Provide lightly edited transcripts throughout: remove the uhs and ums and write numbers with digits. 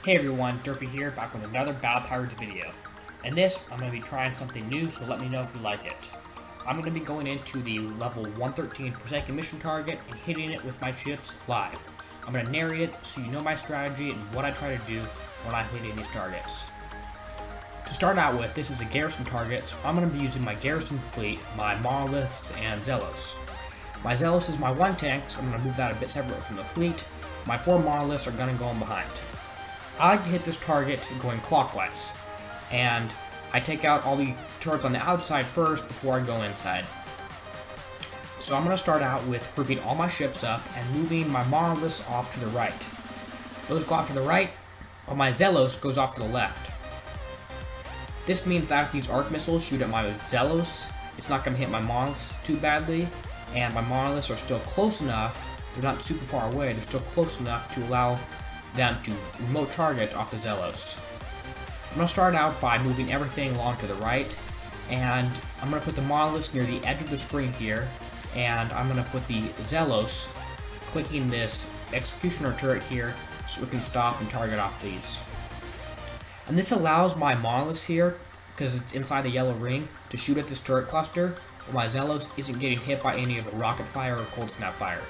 Hey everyone, Derpy here, back with another Battle Pirates video. In this, I'm going to be trying something new, so let me know if you like it. I'm going to be going into the level 113 Forsaken mission target and hitting it with my ships live. I'm going to narrate it so you know my strategy and what I try to do when I'm hitting these targets. To start out with, this is a Garrison target, so I'm going to be using my Garrison fleet, my Monoliths, and Zelos. My Zelos is my one tank, so I'm going to move that a bit separate from the fleet. My 4 Monoliths are going to go in behind. I like to hit this target going clockwise, and I take out all the turrets on the outside first before I go inside. So I'm going to start out with grouping all my ships up and moving my Monoliths off to the right. Those go off to the right, but my Zelos goes off to the left. This means that if these arc missiles shoot at my Zelos, it's not going to hit my Monoliths too badly, and my Monoliths are still close enough, they're not super far away, they're still close enough to allow them to remote target off the Zelos. I'm going to start out by moving everything along to the right, and I'm going to put the Monoliths near the edge of the screen here, and I'm going to put the Zelos clicking this executioner turret here so we can stop and target off these. And this allows my Monoliths here, because it's inside the yellow ring, to shoot at this turret cluster, while my Zelos isn't getting hit by any of the rocket fire or cold snap fire.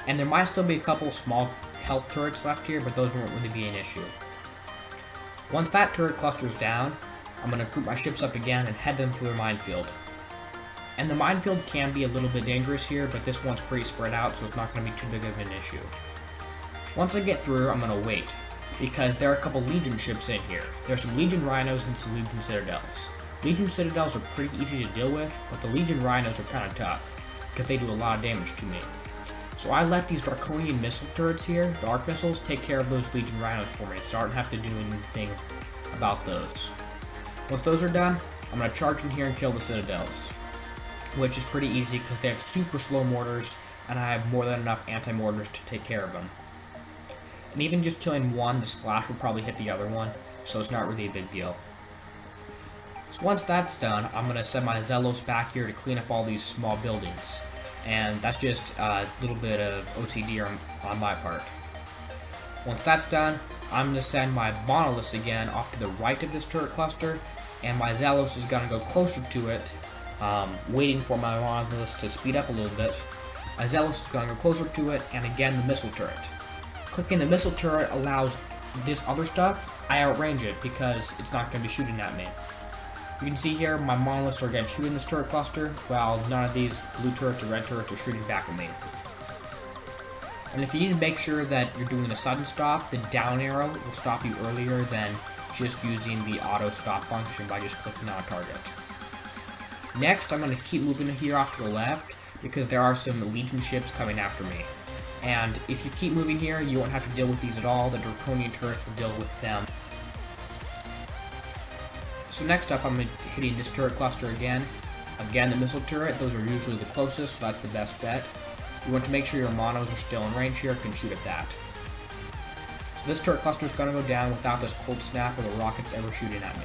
And there might still be a couple small health turrets left here, but those won't really be an issue. Once that turret cluster's down, I'm going to group my ships up again and head them through a minefield. And the minefield can be a little bit dangerous here, but this one's pretty spread out, so it's not going to be too big of an issue. Once I get through, I'm going to wait, because there are a couple Legion ships in here. There's some Legion Rhinos and some Legion Citadels. Legion Citadels are pretty easy to deal with, but the Legion Rhinos are kind of tough, because they do a lot of damage to me. So I let these Draconian missile turrets here, the arc missiles, take care of those Legion Rhinos for me, so I don't have to do anything about those. Once those are done, I'm going to charge in here and kill the Citadels, which is pretty easy because they have super slow mortars, and I have more than enough anti-mortars to take care of them. And even just killing one, the splash will probably hit the other one, so it's not really a big deal. So once that's done, I'm going to send my Zelos back here to clean up all these small buildings. And that's just a little bit of OCD on my part. Once that's done, I'm going to send my Monoliths again off to the right of this turret cluster, and my Zelos is going to go closer to it, waiting for my Monoliths to speed up a little bit. My Zelos is going to go closer to it, and again the missile turret. Clicking the missile turret allows this other stuff, I outrange it because it's not going to be shooting at me. You can see here, my Monoliths are again shooting this turret cluster, while none of these blue turrets or red turrets are shooting back at me. And if you need to make sure that you're doing a sudden stop, the down arrow will stop you earlier than just using the auto stop function by just clicking on a target. Next, I'm going to keep moving here off to the left, because there are some Legion ships coming after me. And if you keep moving here, you won't have to deal with these at all, the Draconian turrets will deal with them. So next up, I'm hitting this turret cluster again. Again, the missile turret, those are usually the closest, so that's the best bet. You want to make sure your monos are still in range here, and can shoot at that. So this turret cluster is going to go down without this cold snap or the rockets ever shooting at me.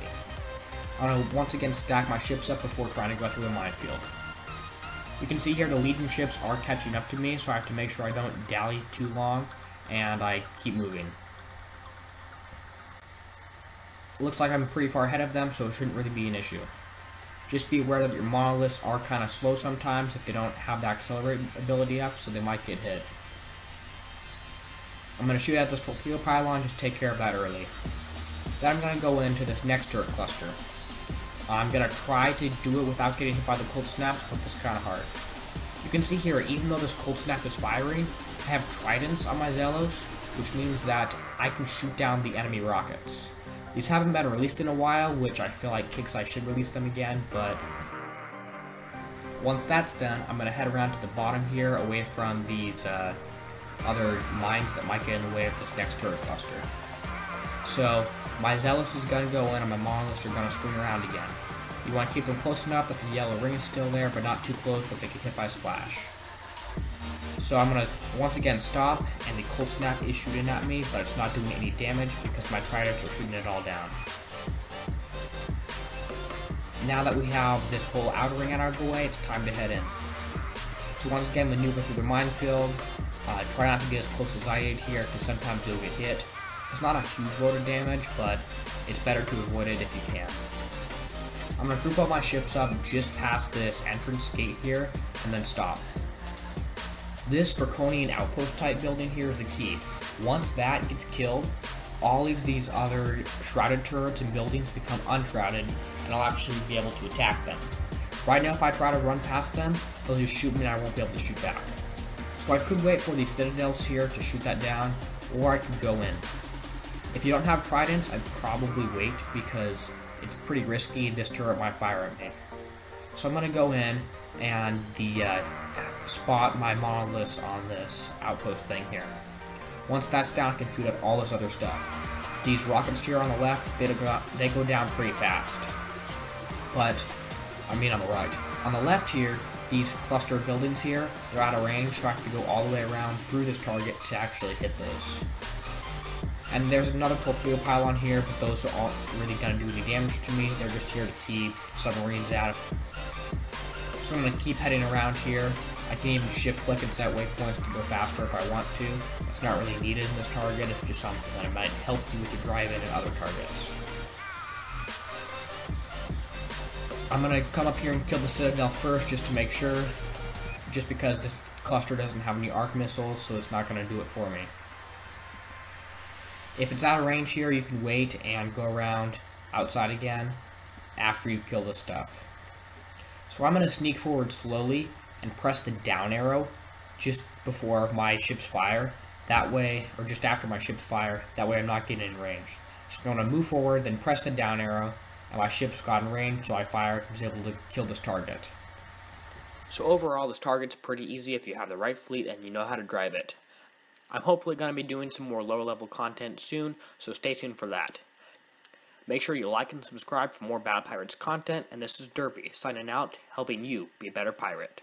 I'm going to once again stack my ships up before trying to go through the minefield. You can see here the Legion ships are catching up to me, so I have to make sure I don't dally too long, and I keep moving. It looks like I'm pretty far ahead of them, so it shouldn't really be an issue. Just be aware that your Monoliths are kind of slow sometimes if they don't have the accelerate ability up, so they might get hit. I'm going to shoot at this torpedo pylon, just take care of that early. Then I'm going to go into this next turret cluster. I'm going to try to do it without getting hit by the cold snaps, but this is kind of hard. You can see here, even though this cold snap is firing, I have tridents on my Zelos, which means that I can shoot down the enemy rockets. These haven't been released in a while, which I feel like Kixeye should release them again, but once that's done, I'm going to head around to the bottom here, away from these other mines that might get in the way of this next turret cluster. So, my Zelos is going to go in, and my Monoliths are going to swing around again. You want to keep them close enough that the yellow ring is still there, but not too close that they get hit by a splash. So I'm going to once again stop, and the cold snap is shooting at me, but it's not doing any damage because my tridents are shooting it all down. Now that we have this whole outer ring out of the way, it's time to head in. So once again, maneuver through the minefield, Try not to get as close as I did here, because sometimes you'll get hit. It's not a huge load of damage, but it's better to avoid it if you can. I'm going to group all my ships up just past this entrance gate here, and then stop. This draconian outpost type building here is the key. Once that gets killed, all of these other shrouded turrets and buildings become unshrouded, and I'll actually be able to attack them. Right now, if I try to run past them, they'll just shoot me and I won't be able to shoot back. So I could wait for these citadels here to shoot that down, or I could go in. If you don't have tridents, I'd probably wait, because it's pretty risky. This turret might fire at me. So I'm going to go in and spot my monoliths on this outpost thing here. Once that's down, I can shoot up all this other stuff. These rockets here on the left, they go down pretty fast. But, I mean on the right. On the left here, these cluster buildings here, they're out of range, so I have to go all the way around through this target to actually hit those. And there's another torpedo pylon here, but those aren't really going to do any damage to me. They're just here to keep submarines out. So I'm going to keep heading around here. I can even shift click and set waypoints to go faster if I want to. It's not really needed in this target, it's just something that might help you with your drive-in and other targets. I'm going to come up here and kill the citadel first just to make sure, just because this cluster doesn't have any arc missiles, so it's not going to do it for me. If it's out of range here, you can wait and go around outside again after you've killed this stuff. So I'm going to sneak forward slowly and press the down arrow just before my ships fire. That way, or just after my ships fire, that way I'm not getting in range. So I'm going to move forward, then press the down arrow, and my ship's got in range, so I fired and was able to kill this target. So overall, this target's pretty easy if you have the right fleet and you know how to drive it. I'm hopefully going to be doing some more lower level content soon, so stay tuned for that. Make sure you like and subscribe for more Battle Pirates content, and this is Derpy, signing out, helping you be a better pirate.